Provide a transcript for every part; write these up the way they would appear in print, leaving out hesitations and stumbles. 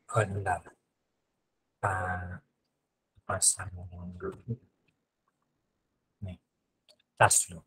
Oh, bentar. Pak, pasang dulu. Nih, tas dulu.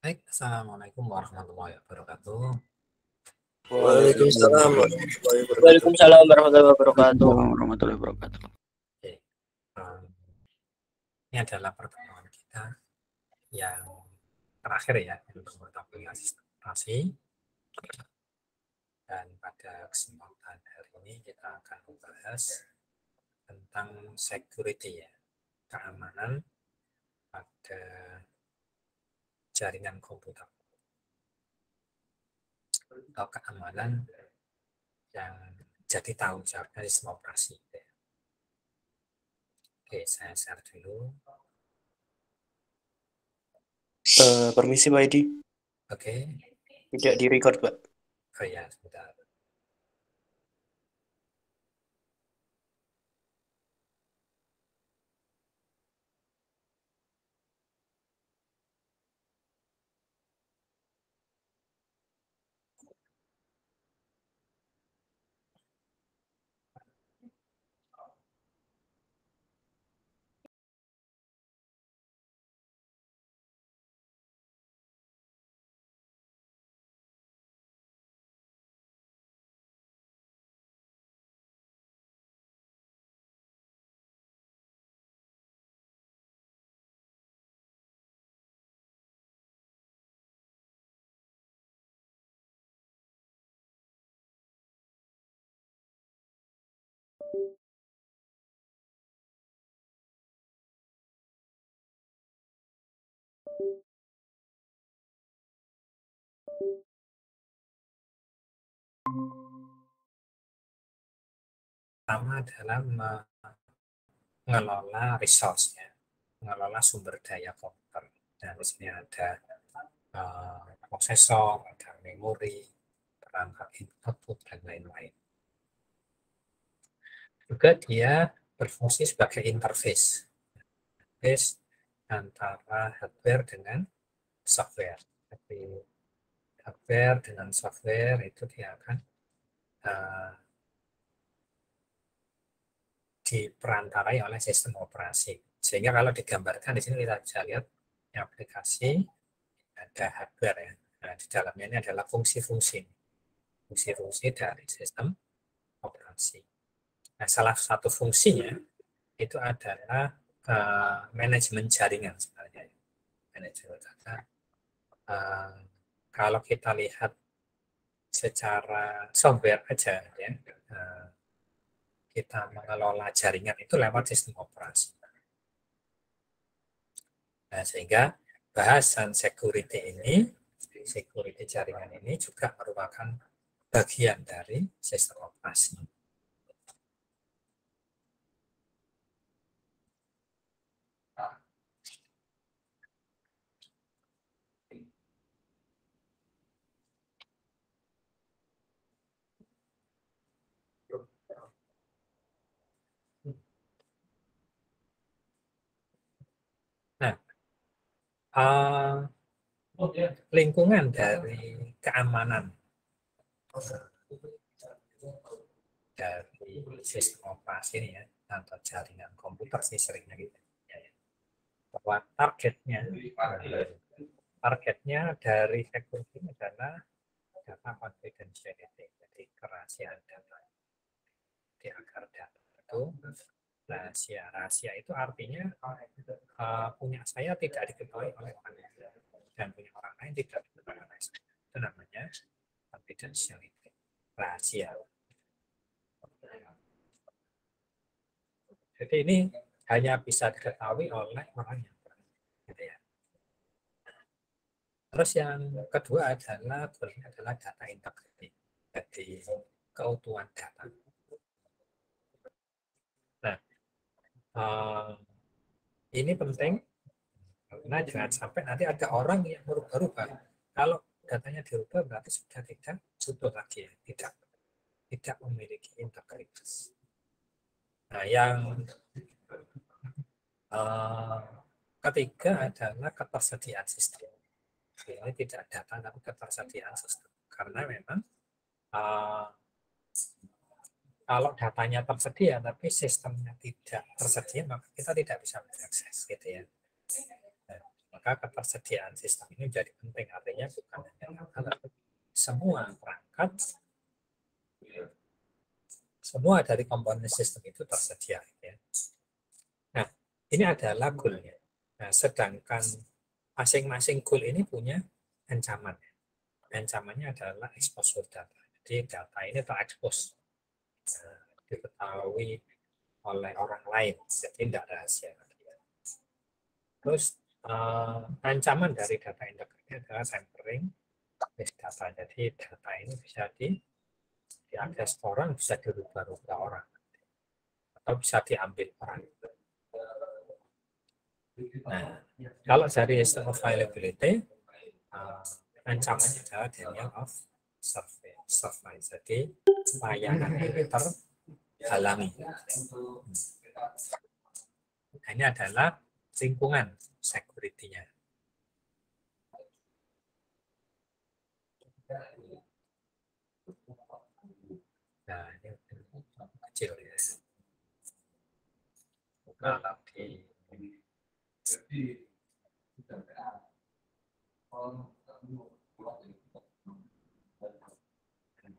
Baik, Assalamualaikum warahmatullahi wabarakatuh. Waalaikumsalam warahmatullahi wabarakatuh. Waalaikumsalam warahmatullahi wabarakatuh. Warahmatullahi wabarakatuh. Oke. Ini adalah pertemuan kita yang terakhir ya untuk aplikasi operasi. Dan pada kesempatan hari ini kita akan membahas tentang security ya, keamanan pada jaringan komputer atau keamanan yang jadi tanggung jawab dari sistem operasi. Oke, saya share dulu. Permisi Pak Edi. Oke. Tidak di-record, Pak. Oh ya, sebentar. Pertama adalah mengelola resource-nya, mengelola sumber daya komputer. Dan di sini ada prosesor, ada memori, perangkat input, dan lain-lain. Juga dia berfungsi sebagai interface antara hardware dengan software. Tapi hardware dengan software itu dia akan diperantarai oleh sistem operasi. Sehingga kalau digambarkan di sini kita bisa lihat aplikasi ada hardware ya. Nah, di dalamnya ini adalah fungsi-fungsi dari sistem operasi. Nah, salah satu fungsinya itu adalah manajemen jaringan sebenarnya. Manajemen data. Kalau kita lihat secara software aja ya, kita mengelola jaringan itu lewat sistem operasi. Nah, sehingga bahasan security jaringan ini juga merupakan bagian dari sistem operasi. Nah, lingkungan dari keamanan dari sistem operasi ini ya, atau jaringan komputer sih seringnya gitu ya, bahwa targetnya dari security adalah data confidentiality, jadi kerahasiaan data. Jadi agar data itu rahasia. Rahasia itu artinya punya saya tidak diketahui oleh orang lain dan punya orang lain tidak diketahui oleh saya. Itu namanya confidentiality, rahasia. Jadi ini hanya bisa diketahui oleh orang yang berani, gitu ya. Terus yang kedua adalah data integrity, jadi keutuhan data. Nah, ini penting karena jangan sampai nanti ada orang yang merubah-rubah. Kalau datanya dirubah berarti sudah tidak utuh lagi, tidak memiliki integritas. Nah, yang ketiga adalah ketersediaan sistem. Ini tidak data tapi ketersediaan sistem. Karena memang kalau datanya tersedia tapi sistemnya tidak tersedia, maka kita tidak bisa mengakses, gitu ya. Nah, maka ketersediaan sistem ini jadi penting, artinya bukan hanya data, tapi semua perangkat, semua dari komponen sistem itu tersedia. Ya. Nah, ini adalah goal-nya. Nah, sedangkan masing-masing goal ini punya ancaman. Ancamannya adalah exposure data. Jadi data ini terekspos, diketahui oleh orang lain, jadi tidak rahasia. Terus ancaman dari data integrity adalah tampering with data. Jadi data ini bisa diakses orang, bisa dirubah-rubah orang, atau bisa diambil orang. Nah, kalau dari system of availability, ancamannya adalah denial of service. Jadi layanan ini terhalangi. Nah, ini adalah lingkungan security-nya. Nah, ini kecil ya. Kalau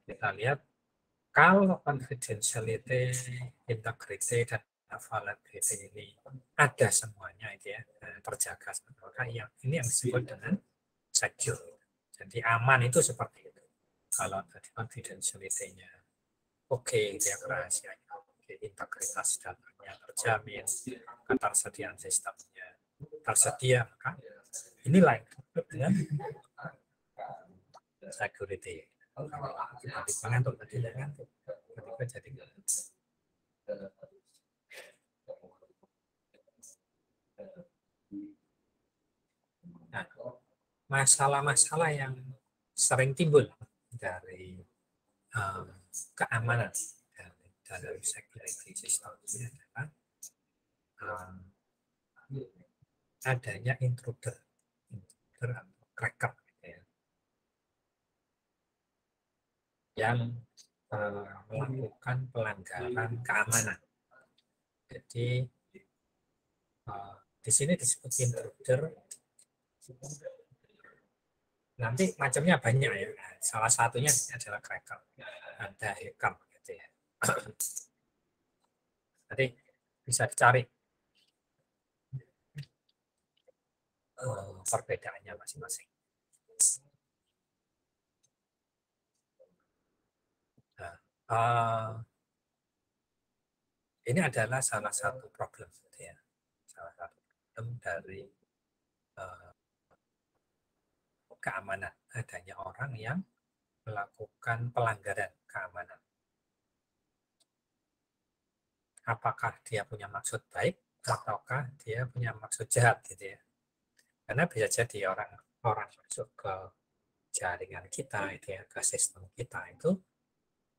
kita lihat, kalau confidentiality, integrity, dan availability ini ada semuanya, itu ya, terjaga, maka ini yang disebut dengan secure. Jadi aman itu seperti itu. Kalau tadi confidentiality-nya oke, dia kerahasiaannya oke, integritas datanya terjamin, ketersediaan sistemnya tersedia, maka inilah yang disebut dengan security. Tiba-tiba ngantuk, tadi ngantuk, tiba-tiba jadi ngantuk. Nah, masalah-masalah yang sering timbul dari keamanan dalam security system ini adalah adanya intruder atau cracker, ya, yang melakukan pelanggaran keamanan. Jadi di sini disebut intruder. Nanti macamnya banyak ya. Salah satunya adalah cracker, ada hacker, gitu ya. Nanti bisa dicari perbedaannya masing-masing. Nah, ini adalah salah satu problem, gitu ya. Salah satu problem dari keamanan, adanya orang yang melakukan pelanggaran keamanan. Apakah dia punya maksud baik ataukah dia punya maksud jahat, gitu ya. Karena bisa jadi orang masuk ke jaringan kita, itu ya, ke sistem kita itu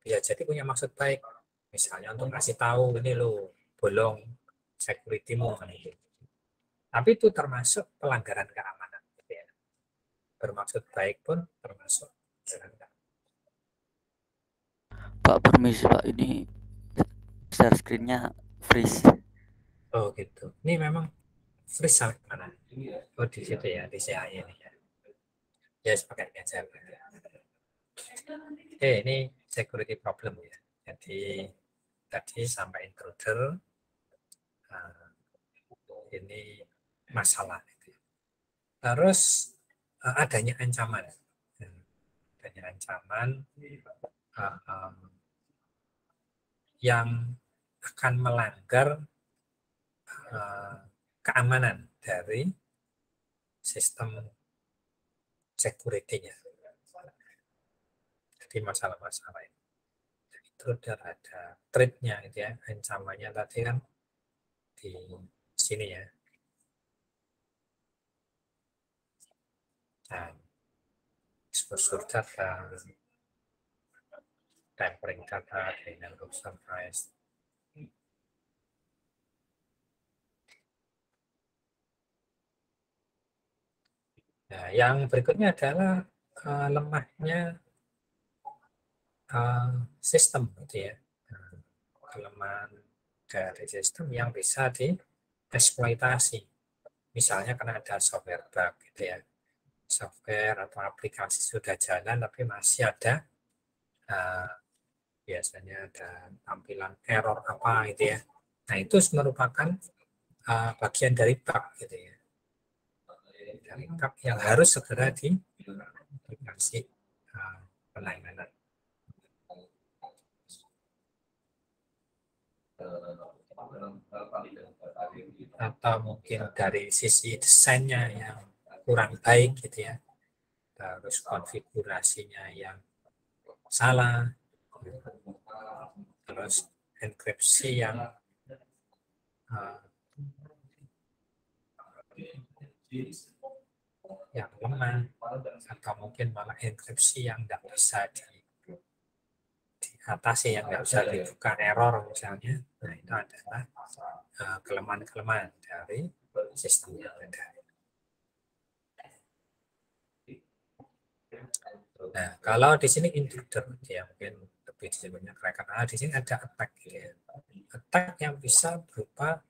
bisa jadi punya maksud baik. Misalnya untuk ngasih tahu ini lo bolong security-mu, gitu. Tapi itu termasuk pelanggaran keamanan, gitu ya. Bermaksud baik pun termasuk pelanggaran. Pak, permisi Pak, ini share screen-nya freeze. Oh gitu. Ini memang freeze sampai mana? Oh di situ ya, di CAI ini ya. Ya sepakai aja. Oke, ini security problem ya. Jadi tadi sampai intruder, ini masalah. Terus adanya ancaman, yang akan melanggar keamanan dari sistem security-nya. Jadi masalah-masalah ini. Intruder ada threat-nya, gitu ya, ancamannya tadi kan di sini ya. Dan exposure data, tampering data, denial of service. Nah, yang berikutnya adalah lemahnya sistem, gitu ya. Kelemahan dari sistem yang bisa dieksploitasi. Misalnya karena ada software bug, gitu ya. Software atau aplikasi sudah jalan tapi masih ada biasanya ada tampilan error apa, gitu ya. Nah, itu merupakan bagian dari bug, gitu ya. Dari bug yang harus segera dikasih penanganan. Atau mungkin dari sisi desainnya yang kurang baik, gitu ya. Terus konfigurasinya yang salah, terus enkripsi yang lemah, atau mungkin malah enkripsi yang tidak bisa diatasi, yang nggak bisa dibuka, error misalnya. Nah, itu adalah kelemahan-kelemahan dari sistem yang ada. Nah, kalau di sini intruder, ya mungkin lebih disebutnya cracker. Nah, di sini ada attack, ya. Attack yang bisa berupa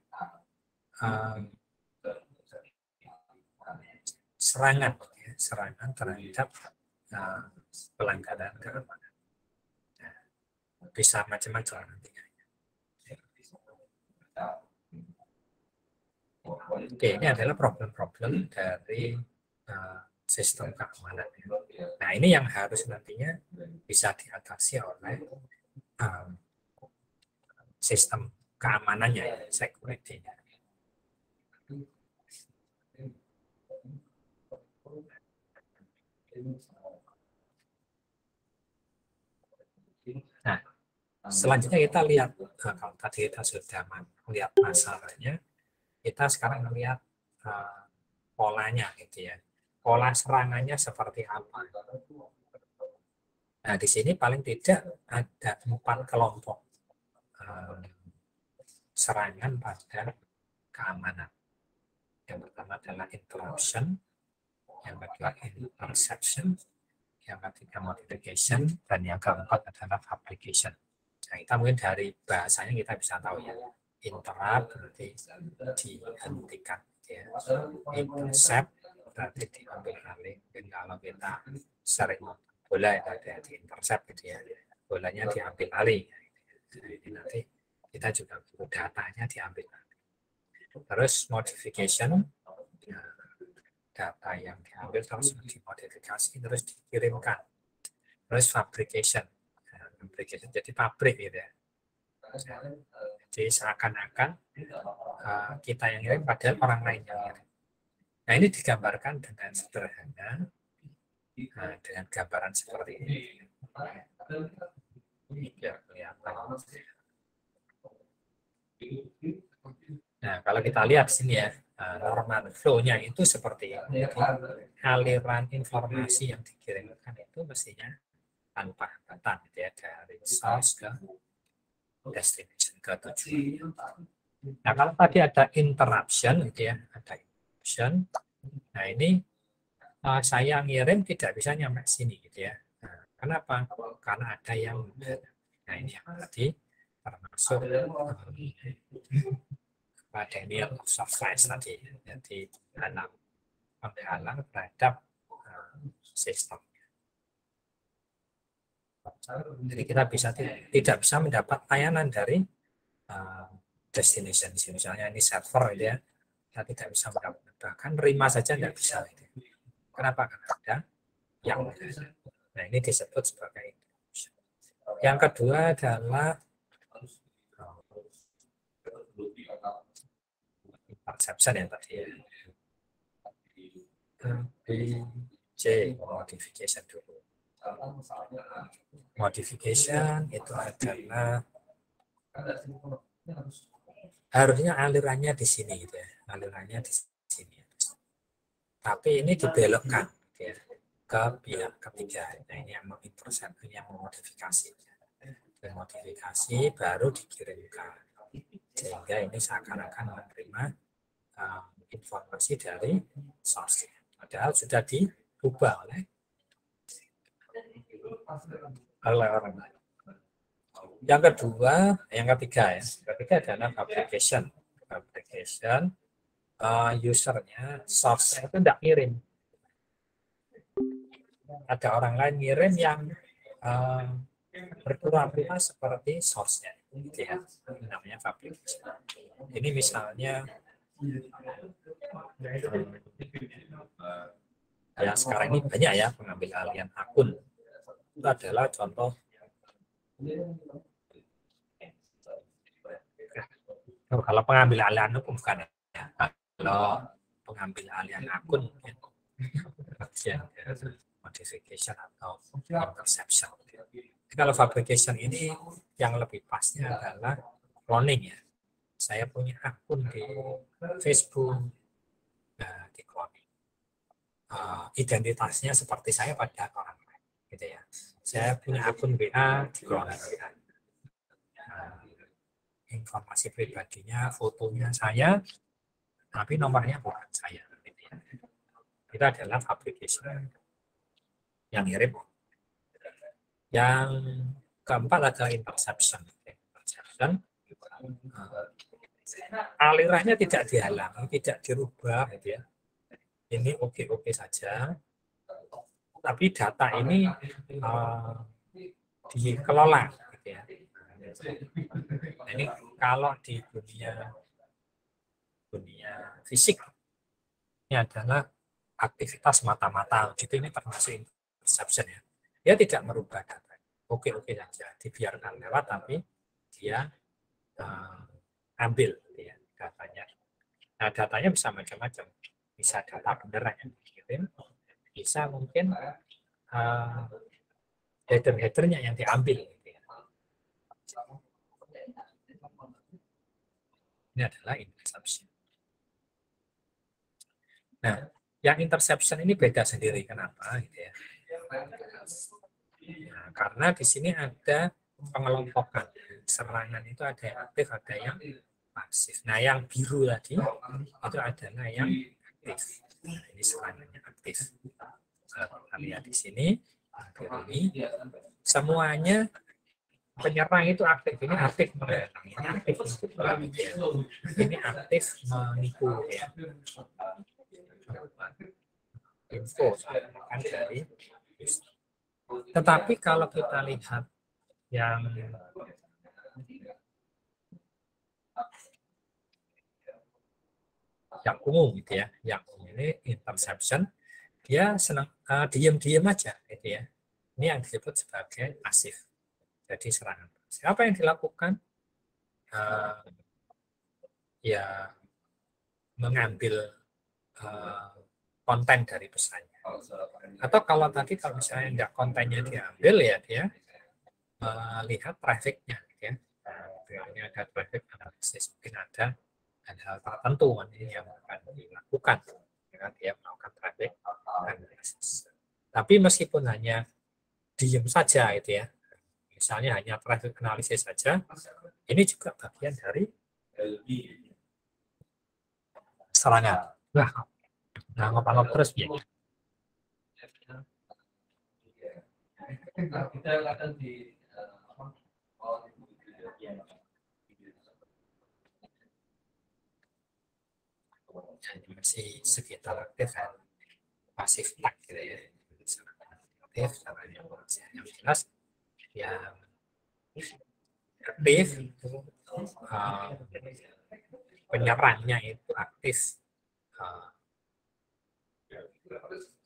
serangan, ya, serangan terhadap pelanggaran keamanan. Nah, bisa macam-macam nantinya. Oke, ini adalah problem-problem dari sistem keamanan. Nah, ini yang harus nantinya bisa diatasi oleh sistem keamanannya, security-nya. Nah, selanjutnya kita lihat, kalau tadi kita sudah melihat masalahnya, kita sekarang melihat polanya, gitu ya. Pola serangannya seperti apa. Nah, di sini paling tidak ada 4 kelompok serangan pada keamanan. Yang pertama adalah interruption, yang kedua interception, yang ketiga modification, dan yang keempat adalah fabrication. Nah, kita mungkin dari bahasanya kita bisa tahu ya, interrupt berarti dihentikan, ya. Intercept berarti diambil alih. Mungkin kalau kita sering bola ada di intercept, gitu ya, bolanya diambil alih. Jadi nanti kita juga butuh datanya diambil alih. Terus modification, data yang diambil terus dimodifikasi terus dikirimkan. Terus fabrication, jadi pabrik, gitu ya. Jadi seakan-akan kita yang ngirim padahal orang lain yang ngirim. Nah, ini digambarkan dengan sederhana, dengan gambaran seperti ini. Biar kelihatan. Nah, kalau kita lihat sini ya, normal flow-nya itu seperti ini. Aliran informasi yang dikirimkan itu mestinya tanpa hambatan, gitu ya, dari source ke destination, ke tujuan. Nah, kalau tadi ada interruption, gitu ya, ada interruption. Nah, ini saya ngirim tidak bisa nyampe sini, gitu ya. Nah, kenapa? Karena ada yang, nah ini yang tadi termasuk denial of service tadi, jadi menghalang terhadap sistem. Jadi kita tidak bisa mendapat layanan dari destination di sini. Misalnya ini server gitu ya, kita tidak bisa menambahkan, terima saja tidak bisa. Gitu. Kenapa? Karena ada yang berbeda. Nah, ini disebut sebagai interception. Yang kedua adalah interception yang tadi ya. C, modification dulu. Modification itu adalah harusnya alirannya di sini gitu ya. Alirannya di sini. Tapi ini dibelokkan gitu ya, ke pihak ketiga. Nah, ini yang mengintercept, ini yang memodifikasi. Modifikasi baru dikirimkan. Sehingga ini seakan-akan menerima informasi dari source. Padahal sudah diubah oleh orang lain. Yang kedua, yang ketiga ya. Yang ketiga adalah fabrication. Fabrication, usernya, source itu tidak ngirim. Ada orang lain ngirim yang berpura-pura seperti source-nya. Ya, ini namanya fabrication. Ini misalnya ya sekarang ini banyak ya pengambil alihan akun. Itu adalah contoh kalau pengambil alihan akun bukan ya. Kalau pengambil alihan akun ya, modification atau interception. Kalau fabrication ini yang lebih pasnya adalah cloning ya. Saya punya akun di Facebook, di cloning. Identitasnya seperti saya pada orang lain, gitu ya. Saya punya akun WA di cloning. Informasi pribadinya, fotonya saya, tapi nomornya bukan saya. Gitu ya. Itu adalah fabrication yang mirip. Yang keempat adalah interception. Interception, alirannya tidak dihalangi, tidak dirubah, gitu ya. Ini oke-oke saja, tapi data ini dikelola, gitu ya. Nah, ini kalau di dunia fisik ini adalah aktivitas mata-mata, gitu, ini termasuk interception ya. Dia tidak merubah data, oke-oke saja, dibiarkan lewat, tapi dia ambil gitu ya, datanya. Nah, datanya bisa macam-macam, bisa data beneran yang dikirim, bisa mungkin header-headernya yang diambil. Gitu ya. Ini adalah interception. Nah, yang interception ini beda sendiri. Kenapa? Gitu ya. Nah, karena di sini ada pengelompokan. Serangan itu ada yang aktif, ada yang pasif. Nah, yang biru tadi itu adalah yang aktif. Nah, ini serangannya aktif. Kita lihat di sini, biru ini semuanya penyerang itu aktif. Ini aktif menyerang, ini aktif ini aktif menipu ya. Info kan dari. Tetapi kalau kita lihat yang umum gitu ya, yang umum ini interception, dia senang diam-diam aja gitu ya. Ini yang disebut sebagai pasif. Jadi serangan. Apa yang dilakukan? Ya mengambil konten dari pesannya. Atau kalau tadi kalau misalnya tidak kontennya diambil ya dia melihat trafficnya gitu ya. Ini ada traffic analysis, mungkin ada hal tertentu yang akan dilakukan dengan dia melakukan traffic analysis. Tapi meskipun hanya diam saja itu ya, misalnya hanya traffic analysis saja, ini juga bagian dari serangan. Nah, ngopal terus ya. Jadi masih sekitar aktif kan, pasif tak gitu ya. Aktif, yang jelas yang aktif itu penyerangnya itu aktif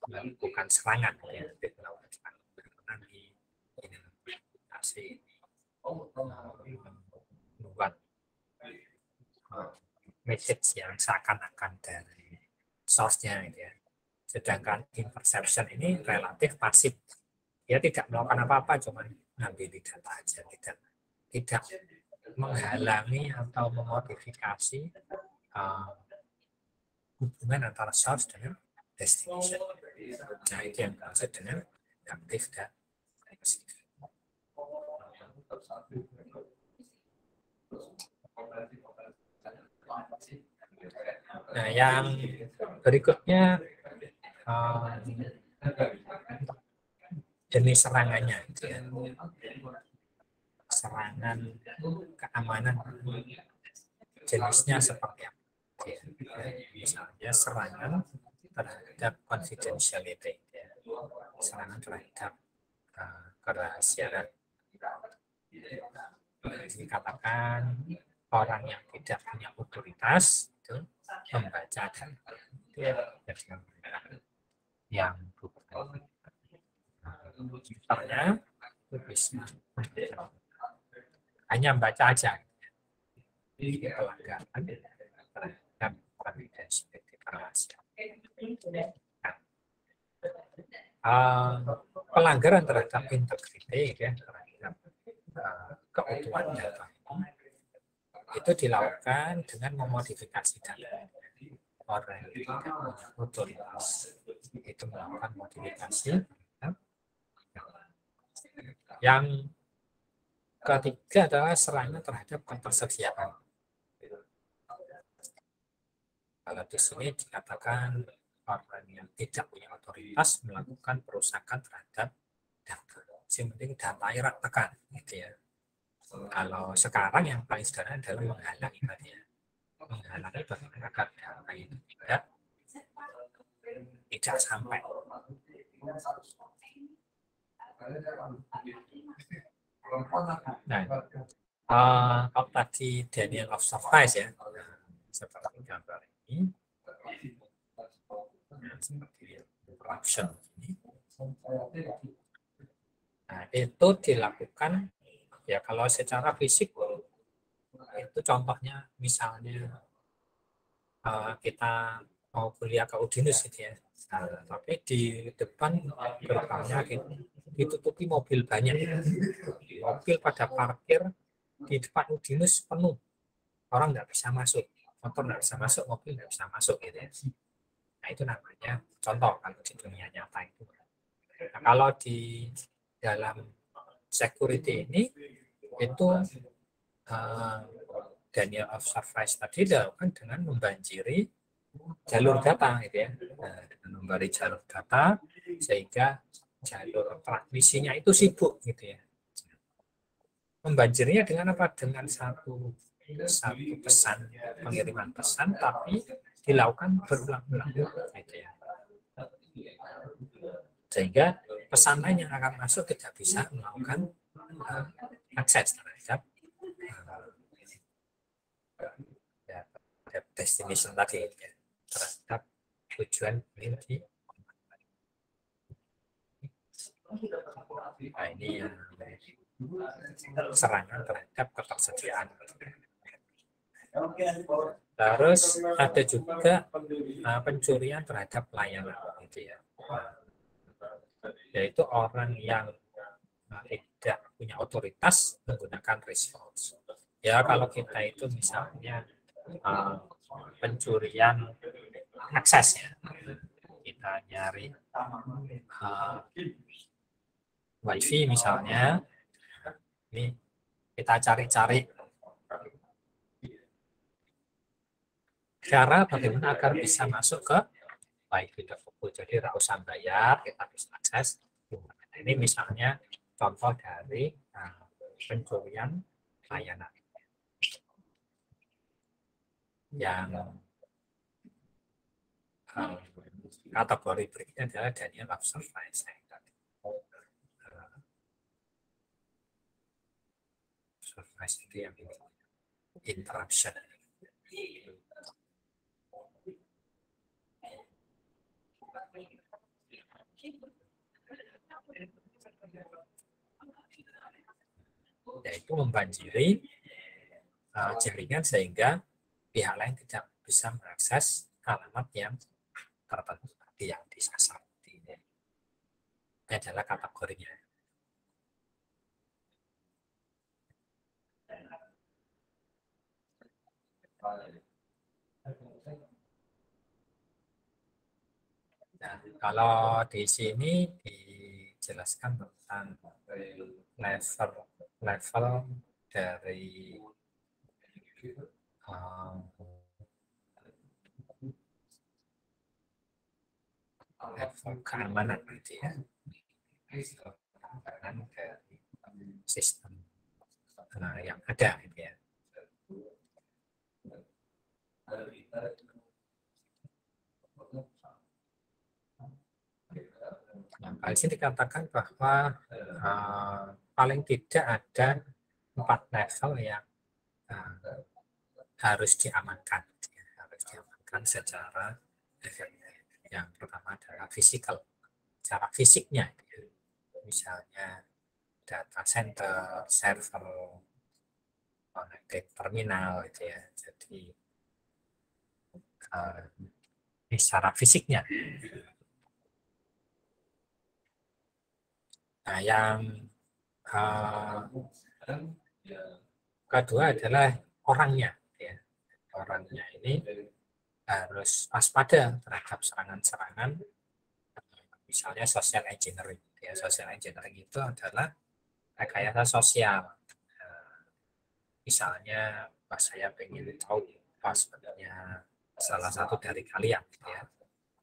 melakukan serangan, ya, melakukan serangan di aplikasi membuat message yang seakan-akan dari source-nya, gitu ya. Sedangkan interception ini relatif pasif, dia tidak melakukan apa-apa, cuma ngambil data aja, tidak menghalangi atau memodifikasi hubungan antara source dengan destination. Nah, itu yang dimaksud dengan aktif dan pasif. Nah, yang berikutnya jenis serangannya, gitu ya. Serangan keamanan jenisnya seperti apa? Ya, misalnya serangan terhadap confidentiality, ya. Serangan terhadap kerahasiaan. Dikatakan orang yang tidak punya otoritas itu membaca dan yang bukan misalnya itu bisa hanya baca aja pelanggaran terhadap confidentiality kerahasiaan. Pelanggaran terhadap integriti, ya, terhadap keutuhan data itu dilakukan dengan memodifikasi data. Orang yang tidak punya otoritas itu melakukan modifikasi. Yang ketiga adalah serangan terhadap ketersediaan. Kalau di sini dikatakan orang yang tidak punya otoritas melakukan perusakan terhadap data. Yang penting data erat tekan, gitu ya. Kalau sekarang yang paling sederhana adalah menghalangi tadi, ya. Menghalangi bagaimana agar data itu tidak sampai. Nah, kalau tadi Denial of Service, ya, seperti gambar ini, seperti corruption ini. Nah, itu dilakukan, ya, kalau secara fisik itu contohnya misalnya kita mau kuliah ke Udinus, gitu ya. Nah, tapi di depan gerbangnya ditutupi mobil banyak. Mobil pada parkir di depan Udinus penuh. Orang nggak bisa masuk, motor nggak bisa masuk, mobil nggak bisa masuk, gitu ya. Nah, itu namanya contoh kalau di dunia nyata itu. Nah, kalau di dalam security ini itu Denial of Service tadi dilakukan dengan membanjiri jalur data, gitu ya. Nah, dengan membanjiri jalur data sehingga jalur transmisinya itu sibuk, gitu ya. Membanjirinya dengan apa? Dengan satu pesan, pengiriman pesan, tapi dilakukan berulang-ulang, gitu ya. Sehingga pesan lain yang akan masuk tidak bisa melakukan akses terhadap destination tadi, ya, terhadap tujuan ini. Nah, ini yang serangan terhadap ketersediaan. Terus ada juga pencurian terhadap layanan, gitu ya. Yaitu orang yang tidak punya otoritas menggunakan resource. Ya, kalau kita itu misalnya pencurian akses, ya, kita nyari wifi misalnya, ini kita cari-cari cara bagaimana agar bisa masuk ke wifi tersebut. Jadi tidak usah bayar, kita bisa akses. Ini misalnya contoh dari pencurian layanan. Yang kategori berikutnya adalah Denial of Service. Service itu yang ini. interruption. Yaitu membanjiri jaringan sehingga pihak lain tidak bisa mengakses alamat yang tertentu yang disasar. Ini adalah kategorinya. Nah, kalau di sini dijelaskan tentang level dari level keamanan gitu ya, keamanan dari sistem yang ada gitu ya. Nah, di sini dikatakan bahwa paling tidak ada 4 level yang harus diamankan, secara efektif. Yang pertama adalah physical, cara fisiknya, misalnya data center, server, connected terminal, gitu ya. Jadi ini secara fisiknya. Nah, yang kedua adalah orangnya. Ya. Orangnya ini harus waspada terhadap serangan-serangan, misalnya social engineering. Ya, social engineering itu adalah rekayasa sosial. Misalnya, pas saya pengen tahu passwordnya salah satu dari kalian, ya,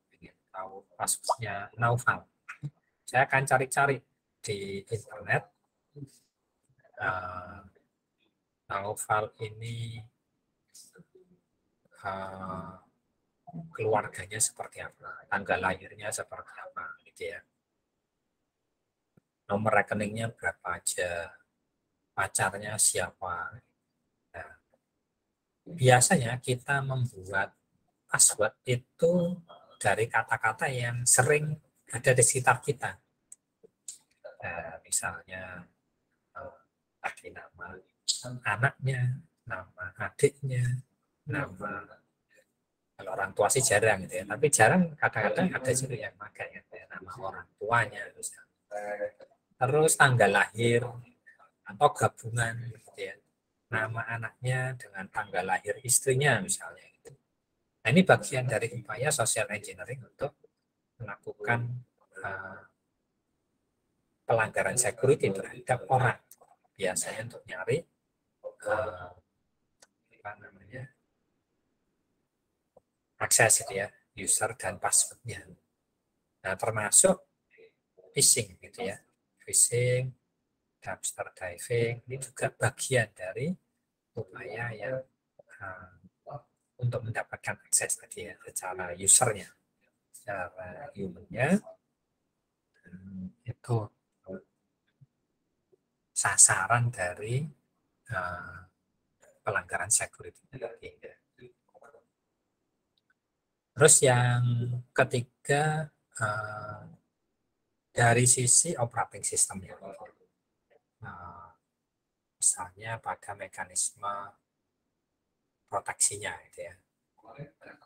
pengen tahu passwordnya Naufal, saya akan cari-cari di internet. Naufal ini keluarganya seperti apa, tanggal lahirnya seperti apa, gitu ya. Nomor rekeningnya berapa aja, pacarnya siapa. Nah, biasanya kita membuat password itu dari kata-kata yang sering ada di sekitar kita. Nah, misalnya tadi nama anaknya, nama adiknya, nama, kalau orang tua sih jarang gitu ya, tapi jarang kadang-kadang ada juga yang pakai ya, nama orang tuanya, terus tanggal lahir atau gabungan gitu ya, nama anaknya dengan tanggal lahir istrinya misalnya. Gitu. Nah, ini bagian dari upaya social engineering untuk melakukan pelanggaran security terhadap orang, biasanya untuk nyari apa namanya, akses gitu ya, user dan passwordnya. Nah, termasuk phishing gitu ya, phishing, dumpster diving, ini juga bagian dari upaya yang untuk mendapatkan akses tadi ya, secara usernya, secara humannya, itu sasaran dari pelanggaran security. Terus yang ketiga, dari sisi operating systemnya, misalnya pada mekanisme proteksinya, gitu ya,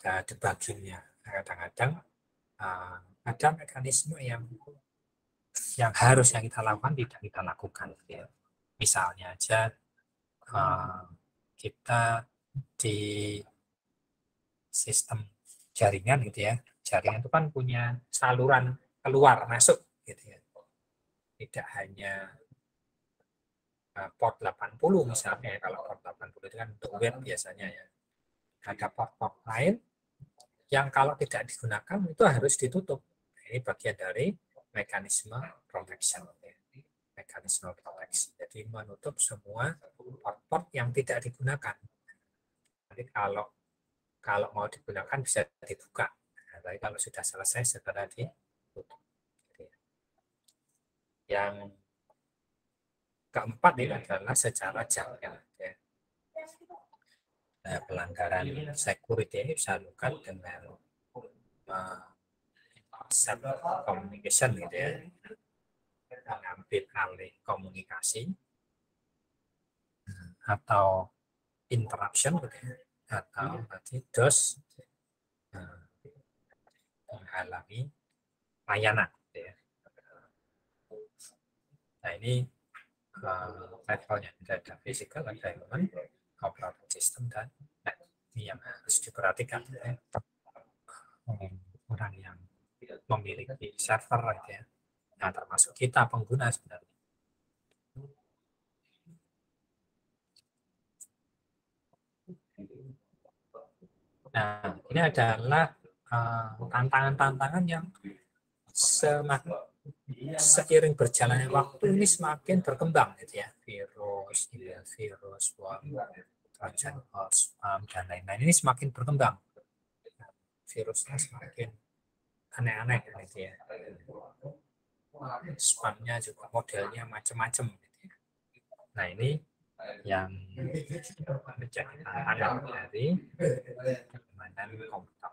ada debuggingnya. Kadang-kadang ada mekanisme yang harusnya kita lakukan tidak kita lakukan. Gitu ya. Misalnya aja kita di sistem jaringan gitu ya, jaringan itu kan punya saluran keluar masuk gitu ya, tidak hanya port 80 misalnya, kalau port 80 itu kan untuk web biasanya ya, ada port-port lain yang kalau tidak digunakan itu harus ditutup. Ini bagian dari mekanisme protection ya. Mekanisme proteksi, jadi menutup semua port-port yang tidak digunakan. Jadi kalau mau digunakan bisa dibuka. Nah, tapi kalau sudah selesai segera ditutup. Yang keempat ini adalah secara jaringan. Ya. pelanggaran security bisa dilakukan dengan set communication gitu ya, mengambil alih komunikasi atau interruption gitu ya, atau nanti DOS menghalangi layanan gitu ya. Nah ini levelnya ada physical, ada human, operating system, dan ini yang harus diperhatikan ya. Orang yang memiliki server gitu ya. Nah, termasuk kita pengguna sebenarnya. Nah, ini adalah tantangan-tantangan yang seiring berjalannya waktu ini semakin berkembang gitu ya. Virus, email virus, Trojan horse, dan lain-lain ini semakin berkembang. Virusnya semakin aneh-aneh gitu ya. Spamnya juga modelnya macam-macam gitu ya. Nah ini yang menjadi tantangan dari keamanan komputer.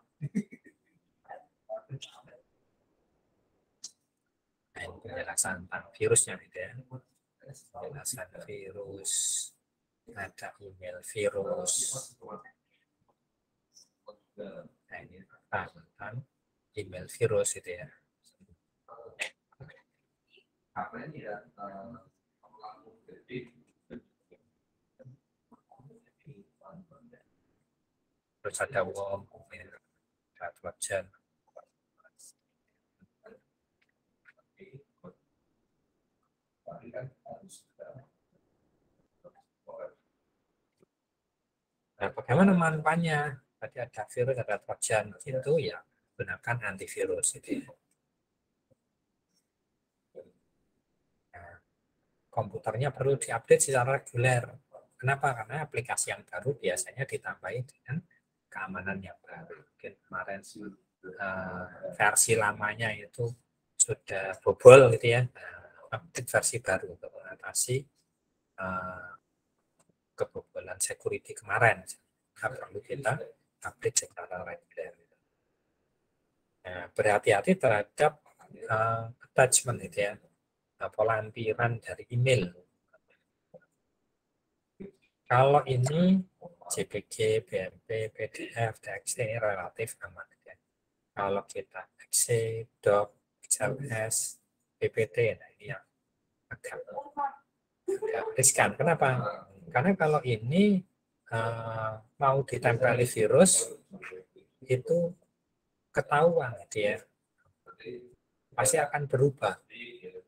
Nah, ini penjelasan tentang virusnya gitu ya. Penjelasan virus, ada email virus. Nah ini tentang email virus gitu ya. Terus ada worm, ada Trojan. Nah, bagaimana manfaatnya? Tadi ada virus, ada Trojan, itu ya gunakan antivirus itu. Nah, komputernya perlu diupdate secara reguler. Kenapa? Karena aplikasi yang baru biasanya ditambahi dengan keamanan yang baru. Mungkin kemarin versi lamanya itu sudah bobol gitu ya. Nah, update versi baru untuk mengatasi kebobolan security kemarin. Nah, perlu kita update secara reguler. Nah, berhati-hati terhadap attachment itu ya, pelampiran dari email. Kalau ini JPG, BMP, PDF, TXT ini relatif aman. Ya. Kalau kita exe, doc, XLS, PPT, nah ini yang agak riskan. Kenapa? Karena kalau ini mau ditempeli virus, itu ketahuan gitu ya. Pasti akan berubah.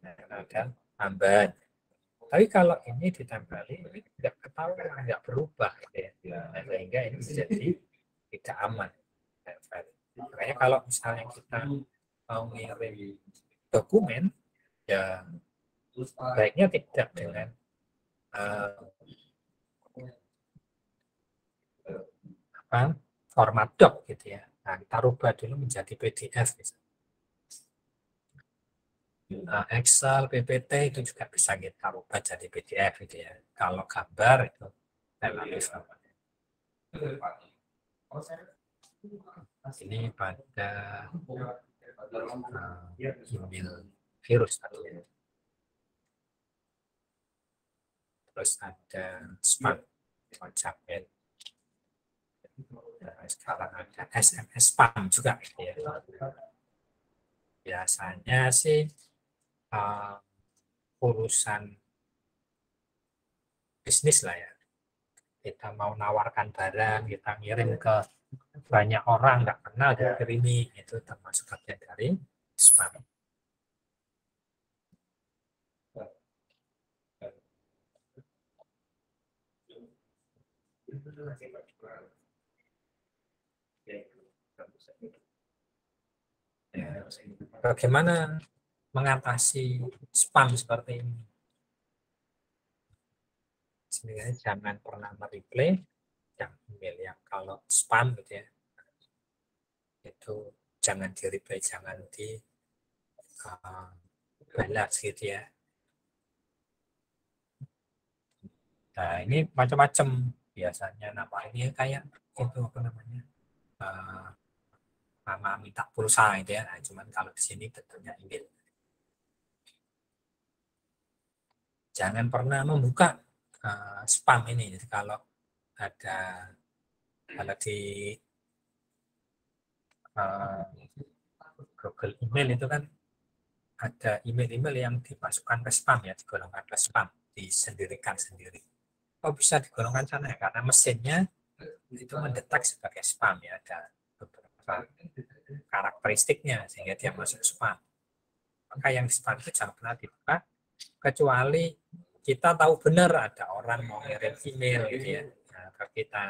Nah, ada tambahan. Tapi kalau ini ditempeli, tidak ketahuan, tidak berubah. Gitu ya. Nah, sehingga ini menjadi tidak aman. Makanya kalau misalnya kita mau ngirim dokumen, ya baiknya tidak dengan format doc gitu ya. Nah, kita rubah dulu menjadi PDF. Excel, PPT itu juga bisa kita rubah jadi PDF gitu ya. Kalau gambar itu relatif aman. Ini pada email virus tadi ya. Terus ada spam, WhatsApp, sekarang ada SMS spam juga gitu ya. Biasanya sih urusan bisnis lah ya. Kita mau nawarkan barang, kita ngirim ke banyak orang nggak kenal dikirimi, itu termasuk bagian dari spam. Bagaimana mengatasi spam seperti ini? Sebenarnya jangan pernah mereplay yang email yang kalau spam gitu ya, itu jangan di replay, jangan di balas gitu ya. Nah ini macam-macam biasanya nama ini kayak itu apa namanya, nama minta pulsa itu ya. Nah, cuman kalau di sini tentunya email. Jangan pernah membuka spam ini. Jadi kalau di Google email itu kan ada email-email yang dimasukkan ke spam ya, digolongkan ke spam, disendirikan sendiri. Oh bisa digolongkan sana ya, karena mesinnya itu mendetek sebagai spam ya, ada beberapa karakteristiknya sehingga dia masuk spam. Maka yang di spam itu jangan pernah dibuka kecuali kita tahu benar ada orang mau ngirim email gitu ya. Nah, kalau kita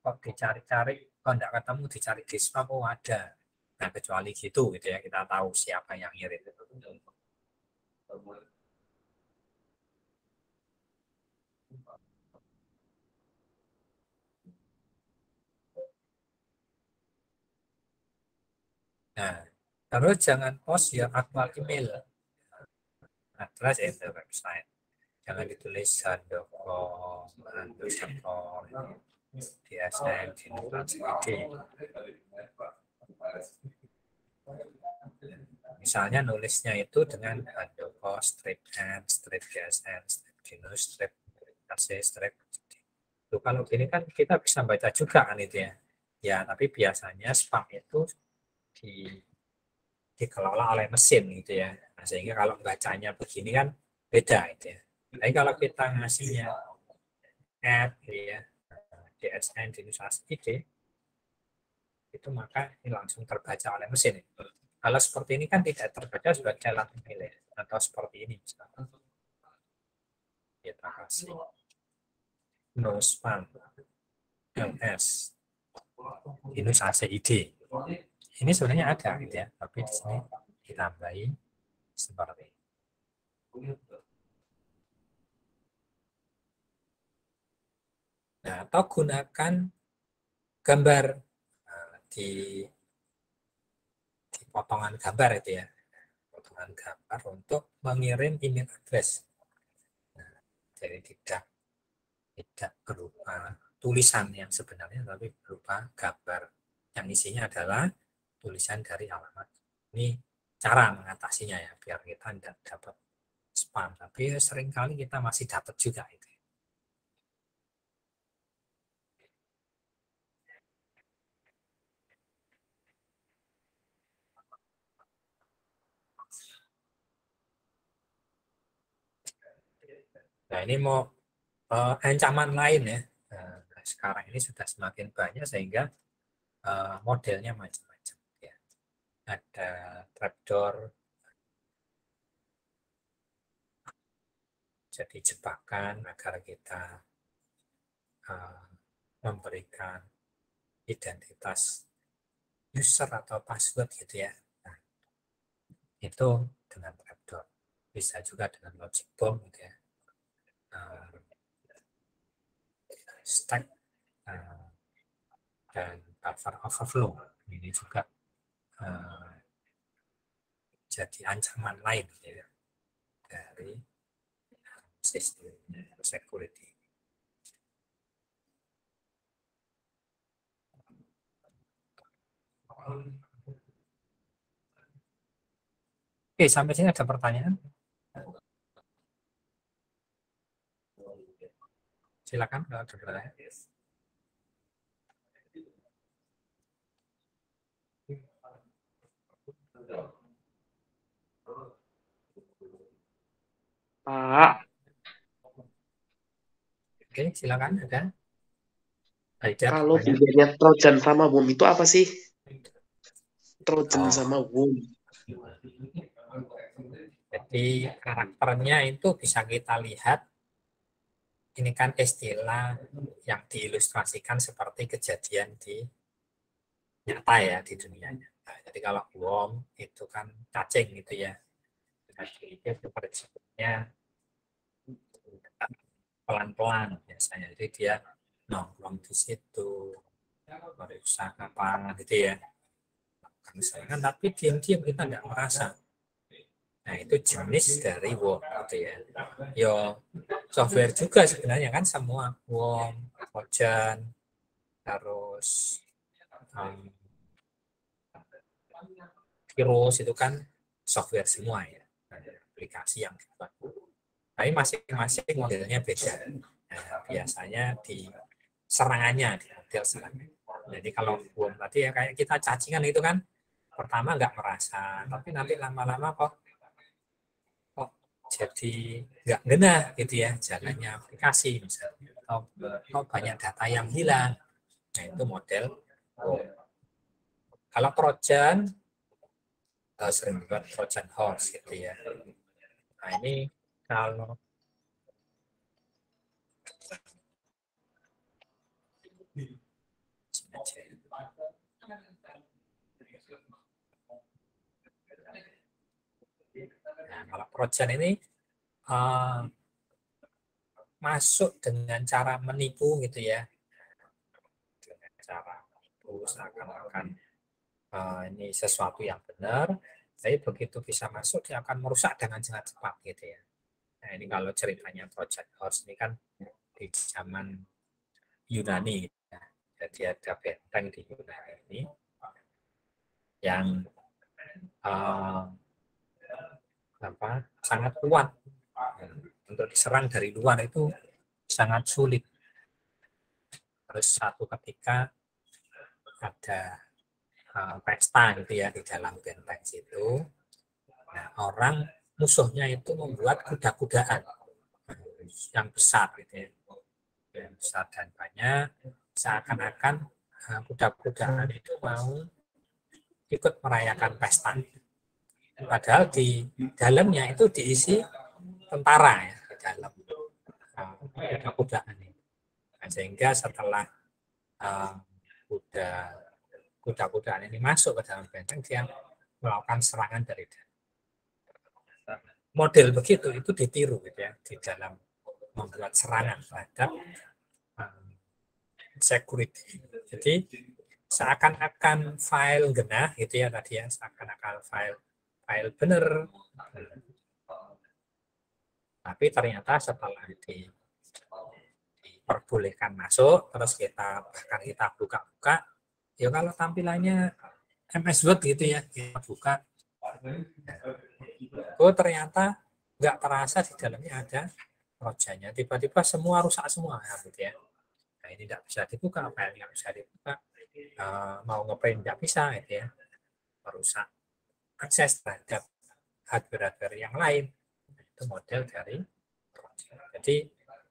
kok dicari-cari, kok enggak ketemu, dicari di spam, oh ada. Nah, kecuali gitu ya, kita tahu siapa yang ngirim. Nah, terus jangan post your actual email address in the website. Jangan ditulis handoko, DSN, misalnya nulisnya itu dengan handoko, strip n, strip DSN, strip dinus, strip AC, strip. Itu kalau gini kan kita bisa baca juga kan itu ya. Ya, tapi biasanya spam itu dikelola oleh mesin gitu ya. Nah, sehingga kalau bacanya begini kan beda gitu ya. Tapi kalau kita ngasihnya add gitu ya, DSN dinus ID, itu maka ini langsung terbaca oleh mesin. Kalau seperti ini kan tidak terbaca sebagai alat email ya, atau seperti ini misalkan. Kita kasih no spam ls dinus ACID. Ini sebenarnya ada gitu ya, tapi di sini ditambahi seperti ini. Nah, atau gunakan gambar di potongan gambar itu ya, potongan gambar untuk mengirim email address. Nah, jadi tidak berupa tulisan yang sebenarnya, tapi berupa gambar yang isinya adalah tulisan dari alamat. Ini cara mengatasinya ya, biar kita tidak dapat spam. Tapi seringkali kita masih dapat juga itu. Nah ini mau ancaman lain ya. Nah, sekarang ini sudah semakin banyak sehingga modelnya macam-macam. Ya. Ada trapdoor, jadi jebakan agar kita memberikan identitas user atau password gitu ya. Nah, itu dengan trapdoor. Bisa juga dengan logic bomb gitu ya. Stack dan buffer overflow ini juga jadi ancaman lain ya, dari sistem security. Oke, sampai sini ada pertanyaan? Silakan kalau ada pertanyaan. Pak, Oke, silakan ada. kalau bedanya Trojan sama Worm itu apa sih? Trojan Oh. sama Worm. Jadi karakternya itu bisa kita lihat. Ini kan istilah yang diilustrasikan seperti kejadian di nyata ya, di dunia nyata. Jadi kalau worm itu kan cacing gitu ya. Cacing itu prinsipnya pelan-pelan biasanya. Jadi dia nongkrong di situ, merusak apa gitu ya. Misalkan, tapi diam-diam kita nggak merasa. Nah, itu jenis dari worm gitu ya. Yo, software juga sebenarnya kan semua worm, Trojan, terus virus itu kan software semua ya, aplikasi yang dibuat. Tapi masing-masing modelnya beda. Nah, biasanya di serangannya, di model serangan. Jadi kalau worm tadi ya kayak kita cacingan itu kan pertama nggak merasa, tapi nanti lama-lama kok jadi nggak ngena gitu ya jalannya aplikasi misalnya, atau banyak data yang hilang. Nah, itu model worm. Kalau Trojan sering dibuat Trojan horse gitu ya. Nah, ini kalau nah, kalau Trojan ini masuk dengan cara menipu gitu ya, dengan cara menipu seakan-akan ini sesuatu yang benar, tapi begitu bisa masuk dia akan merusak dengan sangat cepat gitu ya. Nah, ini kalau ceritanya Trojan horse ini kan di zaman Yunani ya. Jadi ada benteng di Yunani ini yang sangat kuat, untuk diserang dari luar itu sangat sulit. Terus satu ketika ada pesta gitu ya di dalam benteng situ. Nah, orang musuhnya itu membuat kuda-kudaan yang besar gitu ya. Yang besar dan banyak, seakan-akan kuda-kudaan itu mau ikut merayakan pesta. Padahal di dalamnya itu diisi tentara ya, di dalam kuda-kudaan ini. Nah, sehingga setelah kuda-kudaan ini masuk ke dalam benteng, dia melakukan serangan dari dalam. Model begitu itu ditiru gitu ya di dalam membuat serangan terhadap security. Jadi seakan-akan file genah gitu ya tadi ya, seakan-akan file benar, tapi ternyata setelah diperbolehkan masuk, terus bahkan kita buka-buka, ya kalau tampilannya MS Word gitu ya, kita buka, ternyata nggak terasa di dalamnya ada Trojannya, tiba-tiba semua rusak semua gitu ya. Nah, ini tidak bisa dibuka, file yang bisa dibuka, mau ngeprint tidak bisa gitu ya, merusak akses terhadap hardware yang lain. Itu model dari Trojan. Jadi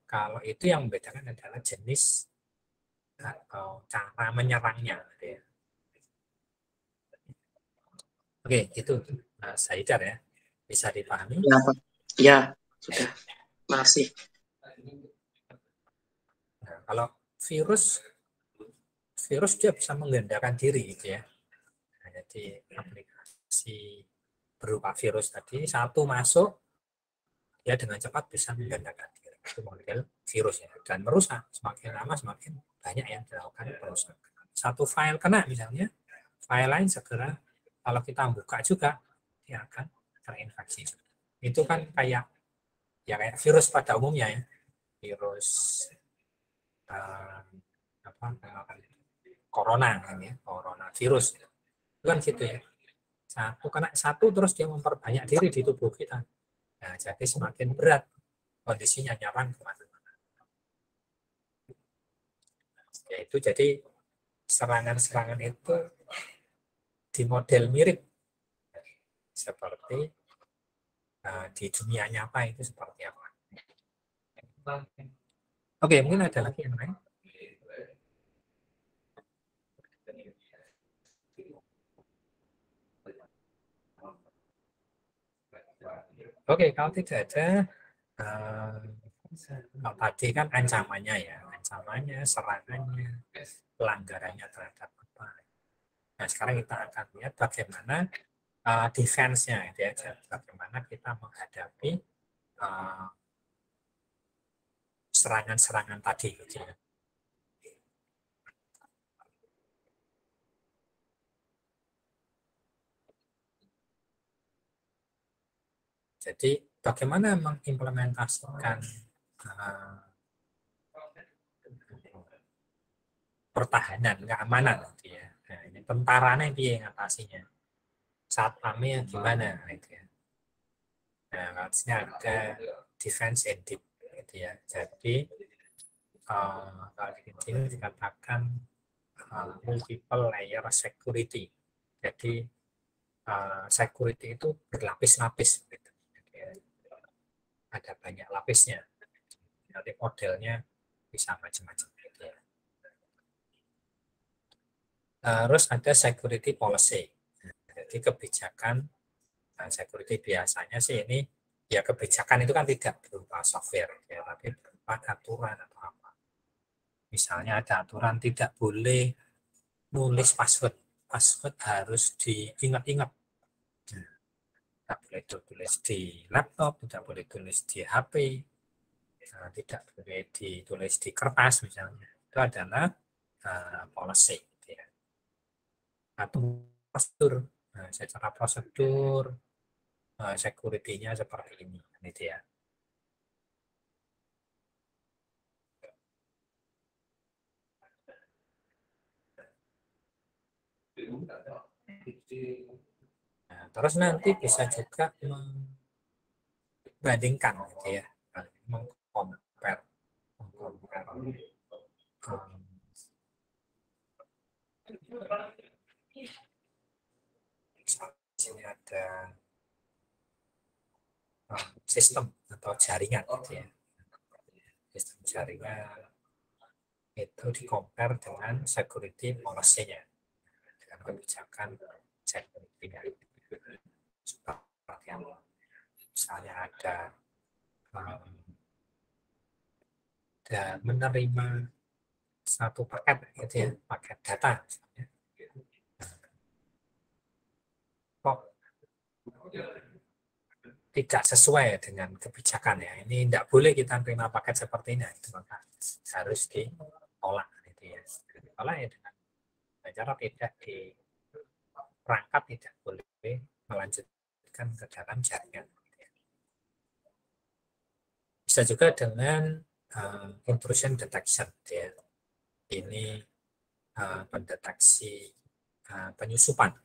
kalau itu yang membedakan adalah jenis atau cara menyerangnya gitu ya. Oke, itu Haidar ya, bisa dipahami? Ya, Pak. Ya, sudah. Masih. Nah, kalau virus dia bisa menggandakan diri gitu ya. Nah, jadi aplikasi berupa virus tadi satu masuk, dia dengan cepat bisa menggandakan diri. Itu model virus ya, dan merusak. Semakin lama semakin banyak yang dilakukan perusahaan. Satu file kena misalnya, file lain segera kalau kita buka juga dia akan terinfeksi. Itu kan kayak virus pada umumnya ya, virus corona kan ya, coronavirus itu kan gitu ya. Kena satu terus dia memperbanyak diri di tubuh kita. Nah, jadi semakin berat kondisinya, nyerang kemana-mana. Ya, itu jadi serangan-serangan itu di model mirip seperti di dunia nyata itu seperti apa. Oke, mungkin ada lagi yang lain. Oke, kalau tidak ada, tadi kan ancamannya ya, serangannya, pelanggarannya terhadap apa. Nah, sekarang kita akan lihat bagaimana defense-nya, gitu ya, bagaimana kita menghadapi serangan-serangan tadi, gitu ya. Jadi bagaimana mengimplementasikan pertahanan, keamanan gitu ya. Nah, ini tentaranya dia yang ngatasinya. Satpamnya gimana gitu ya. Nah, harusnya ada defense and deep gitu ya. Jadi kalau di sini dikatakan multiple layer security. Jadi security itu berlapis-lapis gitu. Jadi, ada banyak lapisnya. Nanti modelnya bisa macam-macam gitu ya. Terus ada security policy. Jadi kebijakan security biasanya sih ini ya kebijakan itu kan tidak berupa software ya, tapi berupa aturan atau apa. Misalnya ada aturan tidak boleh nulis password. Password harus diingat-ingat. Tidak boleh ditulis di laptop, tidak boleh ditulis di HP, tidak boleh ditulis di kertas misalnya. Itu adalah policy. Gitu ya. Atau prosedur. Nah, secara prosedur security-nya seperti ini, gitu ya. Nah, terus nanti bisa juga membandingkan, gitu ya, mengcompare. Sini ada sistem atau jaringan, gitu ya. Sistem jaringan itu di-compare dengan security policy-nya, dengan kebijakan security-nya. Seperti yang misalnya ada menerima satu paket, gitu ya, paket data misalnya. Kok tidak sesuai dengan kebijakan ya, ini tidak boleh kita terima paket seperti ini, itu maka harus ditolak, gitu ya. Ditolak ya dengan cara tidak di perangkat tidak boleh melanjutkan ke dalam jaringan. Bisa juga dengan intrusion detection, ya. Ini pendeteksi penyusupan,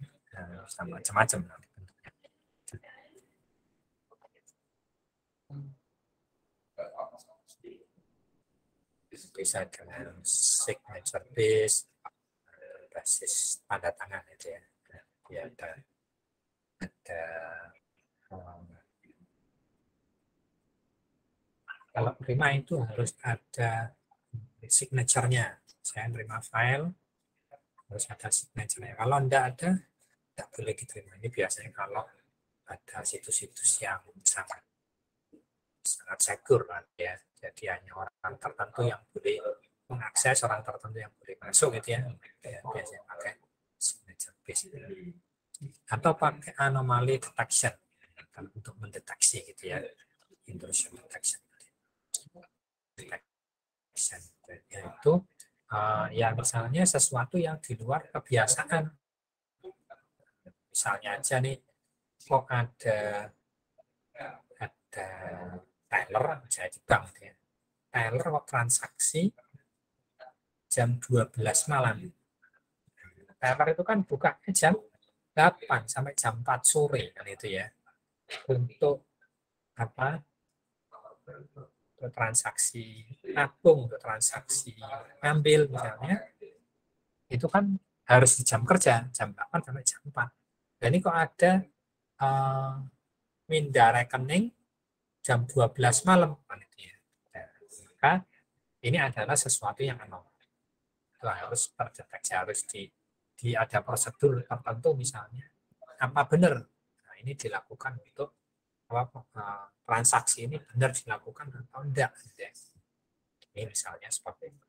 sama macam-macam. Bisa dengan signature based, basis tanda tangan, itu ya. Ya, ada kalau terima itu harus ada signature-nya. Saya terima file harus ada signature-nya. Kalau enggak ada, tidak boleh diterima. Ini biasanya kalau ada situs-situs yang sangat secure, ya. Jadi hanya orang tertentu yang boleh mengakses, orang tertentu yang boleh masuk, gitu ya. Biasanya pakai signature based. Atau pakai anomaly detection untuk mendeteksi, gitu ya, intrusion detection. Yaitu ya misalnya sesuatu yang di luar kebiasaan. Misalnya aja nih, kok ada teller misalnya di bank, ya. Teller kok transaksi jam 12 malam. Teller itu kan bukanya jam 8 sampai jam 4 sore kan, itu ya. Untuk apa? Untuk transaksi nabung, untuk transaksi ambil misalnya, itu kan harus di jam kerja, jam 8 sampai jam 4. Dan ini kok ada minda rekening jam 12 malam. Maka ini adalah sesuatu yang anomali. Itu harus terdeteksi, harus ada prosedur tertentu misalnya. Apa benar? Nah, ini dilakukan untuk transaksi ini benar dilakukan atau enggak. Ini misalnya seperti itu.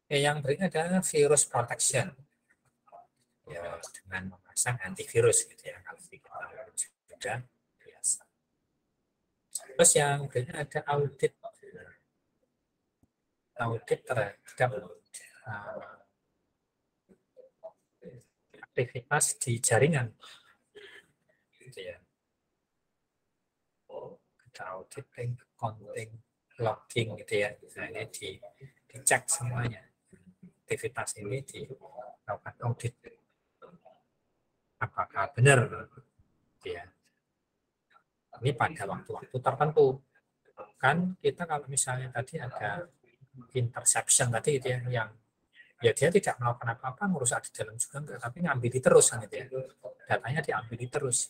Yang berikutnya adalah virus protection. Ya, dengan memasang antivirus, gitu ya, kalau kita sudah biasa. Terus yang berikutnya ada audit terhadap aktivitas di jaringan, gitu ya. Ada auditing, accounting, logging, gitu ya. Nah, ini dicek semuanya. Aktivitas ini dilakukan audit. Apakah benar, gitu ya. Ini pada waktu-waktu tertentu. Kan kita kalau misalnya tadi ada interception tadi, gitu ya, yang ya dia tidak melakukan apa-apa, merusak di dalam juga enggak, tapi ngambil terus kan, gitu ya. Datanya diambil terus.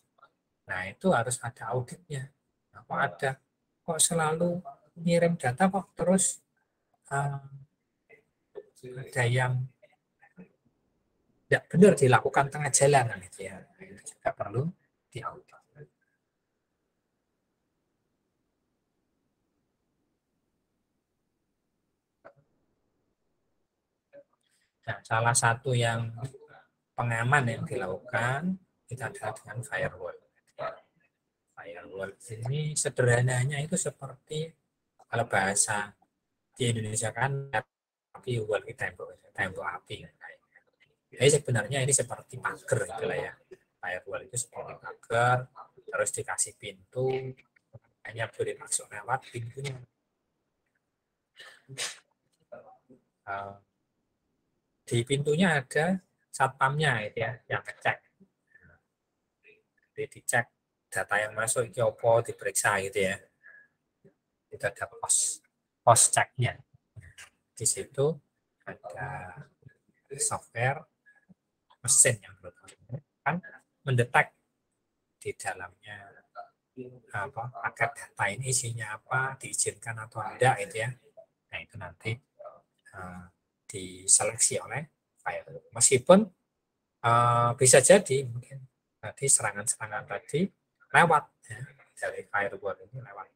Nah, itu harus ada auditnya. Nah, kok selalu ngirim data kok terus ada yang tidak benar dilakukan tengah jalan, gitu ya. Nah, itu juga perlu diaudit. Nah, salah satu yang pengaman yang dilakukan itu adalah dengan firewall. Firewall ini sederhananya itu seperti kalau bahasa di Indonesia kan api, wall tembok api. Jadi sebenarnya ini seperti pagar itulah ya. Firewall itu seperti pagar, terus dikasih pintu, hanya boleh masuk lewat pintunya. Di pintunya ada satpamnya, gitu ya, yang ngecek. Jadi dicek data yang masuk itu apa, diperiksa, gitu ya. Itu ada pos ceknya. Di situ ada software mesin yang kan mendetek di dalamnya apa, paket data ini isinya apa, diizinkan atau tidak, itu ya. Nah, itu nanti diseleksi oleh firewall. Meskipun bisa jadi mungkin tadi serangan-serangan tadi lewat ya, dari firewall ini lewat,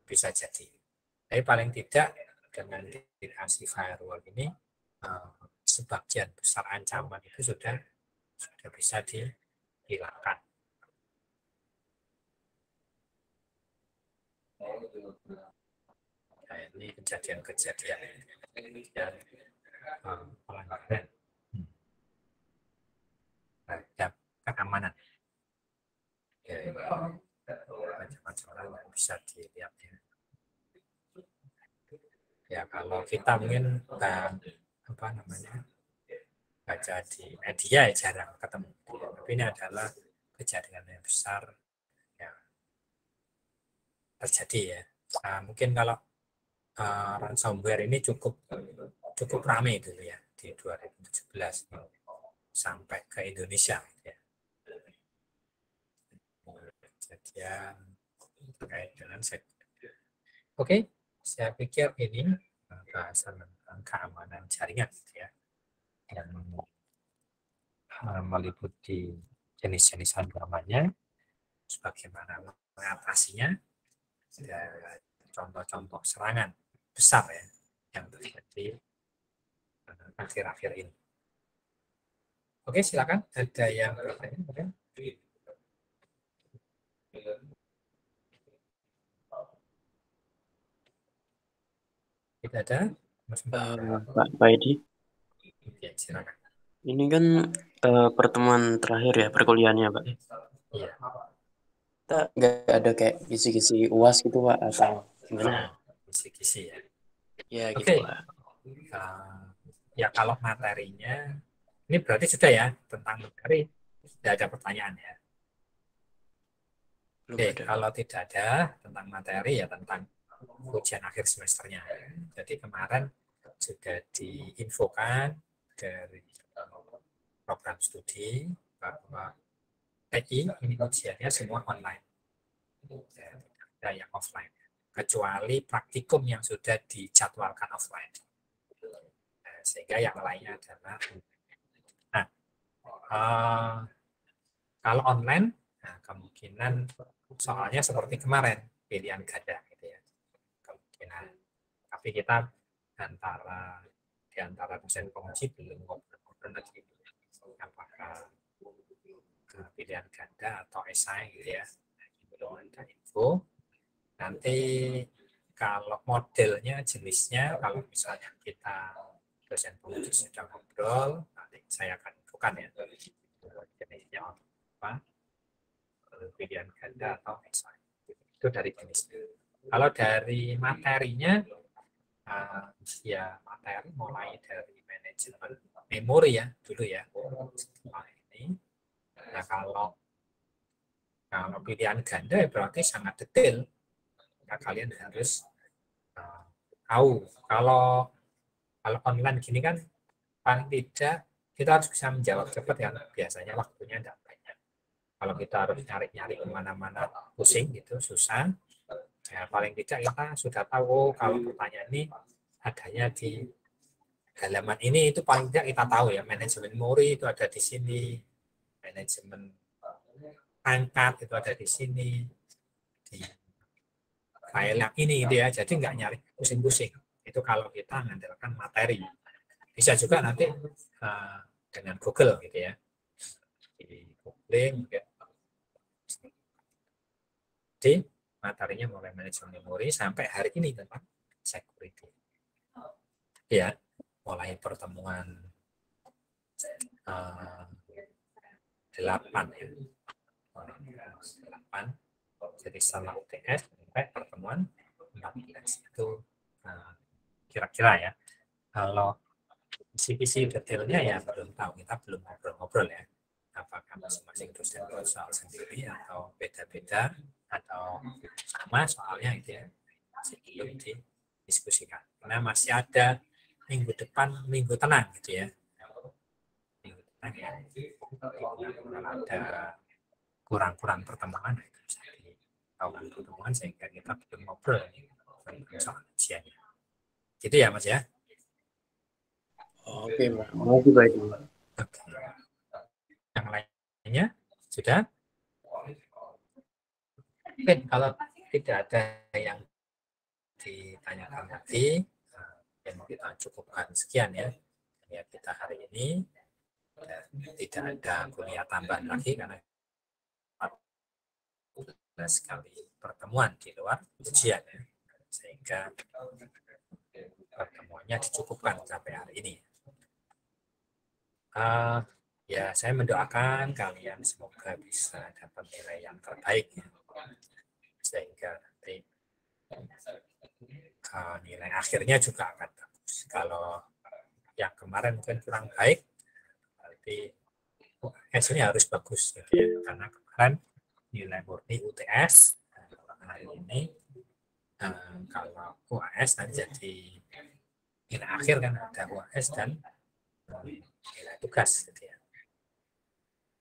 bisa jadi. Tapi paling tidak dengan dikasih firewall ini sebagian besar ancaman itu sudah bisa dihilangkan. Nah, ini kejadian-kejadian yang pelanggaran terhadap keamanan. Ya, macam-macam yang bisa dilihat ya. Ya, kalau kita mungkin apa namanya, baca di media ya jarang ketemu. Tapi ini adalah kejadian yang besar yang terjadi ya. Nah, mungkin kalau ransomware ini cukup ramai dulu ya di 2017 sampai ke Indonesia ya. Kejadian terkait dengan Oke, saya pikir ini bahasan tentang keamanan jaringan ya, yang meliputi jenis-jenis ancamannya, bagaimana mengatasinya, dan contoh-contoh serangan besar ya yang terjadi akhir-akhir ini. Oke, silakan. Ada yang bertanya mungkin? Tidak ada? Pak Edi. Oke, silakan. Ini kan pertemuan terakhir ya perkuliahannya, Pak. Iya. Kita nggak ada kayak kisi-kisi UAS gitu, Pak, atau gimana? Kisi-kisi ya. Ya, gitu, Oke. Pak. Ya, kalau materinya, ini berarti sudah ya, tentang materi, tidak ada pertanyaan ya. Oke, kalau tidak ada tentang materi ya tentang ujian akhir semesternya. Jadi kemarin sudah diinfokan dari program studi bahwa TI ini ujiannya semua online, tidak yang offline, kecuali praktikum yang sudah dijadwalkan offline. Sehingga yang lainnya adalah kalau online, nah kemungkinan soalnya seperti kemarin pilihan ganda gitu ya, kemungkinan. Tapi kita di antara dosen penguji belum ngobrol lagi apakah pilihan ganda atau esai gitu ya, belum ada info. Nanti kalau modelnya, jenisnya, kalau misalnya kita dosen penguji sudah ngobrol, nanti saya akan bukan ya jenisnya apa, pilihan ganda atau misalnya itu dari jenisnya. Kalau dari materinya, ya materi mulai dari manajemen memori ya dulu ya. Setelah ini, nah kalau pilihan ganda ya berarti sangat detail. Nah, kalian harus tahu kalau online gini kan paling tidak kita harus bisa menjawab cepat ya, biasanya waktunya tidak banyak. Kalau kita harus nyari-nyari kemana-mana pusing gitu susah, ya paling tidak kita sudah tahu kalau pertanyaan ini adanya di halaman ini, itu paling tidak kita tahu ya, manajemen memori itu ada di sini, manajemen angkat itu ada di sini, di file yang ini gitu ya, jadi nggak nyari pusing-pusing. Itu kalau kita mengandalkan materi. Bisa juga nanti dengan Google gitu ya, di googling gitu. Jadi materinya mulai manajemen memori sampai hari ini tentang security. Ya, mulai pertemuan 8 ya. 8. Jadi setelah UTS sampai pertemuan 14 itu kira-kira ya. Kalau visi-visi detailnya ya belum tahu, kita belum ngobrol-ngobrol ya. Apakah masing-masing dosen soal sendiri atau beda-beda atau sama soalnya itu ya, masih belum didiskusikan. Karena masih ada minggu depan, minggu tenang gitu ya. Minggu tenang ya. Kalau ada kurang-kurang pertemuan itu bisa ditahukan pertemuan sehingga kita belum ngobrol soal ujiannya. Gitu ya Mas ya. Oke, Pak. Makasih Pak. Oke. Yang lainnya sudah? Oke, kalau tidak ada yang ditanyakan lagi, yang kita cukupkan sekian ya kita hari ini. Dan tidak ada kuliah tambahan lagi karena 14 kali pertemuan di luar ujian ya. Sehingga pertemuannya dicukupkan sampai hari ini. Ya, saya mendoakan kalian semoga bisa dapat nilai yang terbaik ya. Sehingga nanti nilai akhirnya juga akan bagus. Kalau yang kemarin mungkin kurang baik, berarti hasilnya harus bagus gitu ya. Karena kemarin nilai murni UTS, hari ini kalau UAS nanti jadi nilai akhir kan ada UAS dan nilai tugas gitu ya.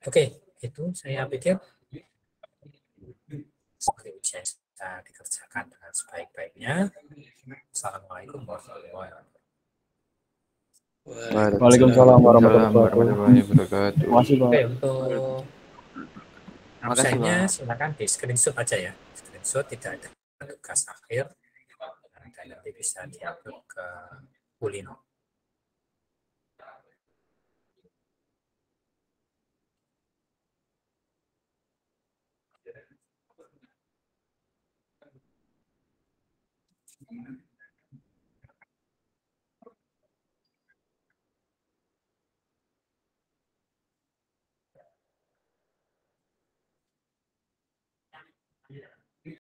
Oke, itu saya pikir seperti ujian bisa dikerjakan dengan sebaik-baiknya. Assalamualaikum warahmatullahi wabarakatuh. Waalaikumsalam warahmatullahi wabarakatuh. Oke, untuk absennya silakan di screenshot aja ya. Screenshot tidak ada tugas akhir dan nanti bisa diupload ke Kulino.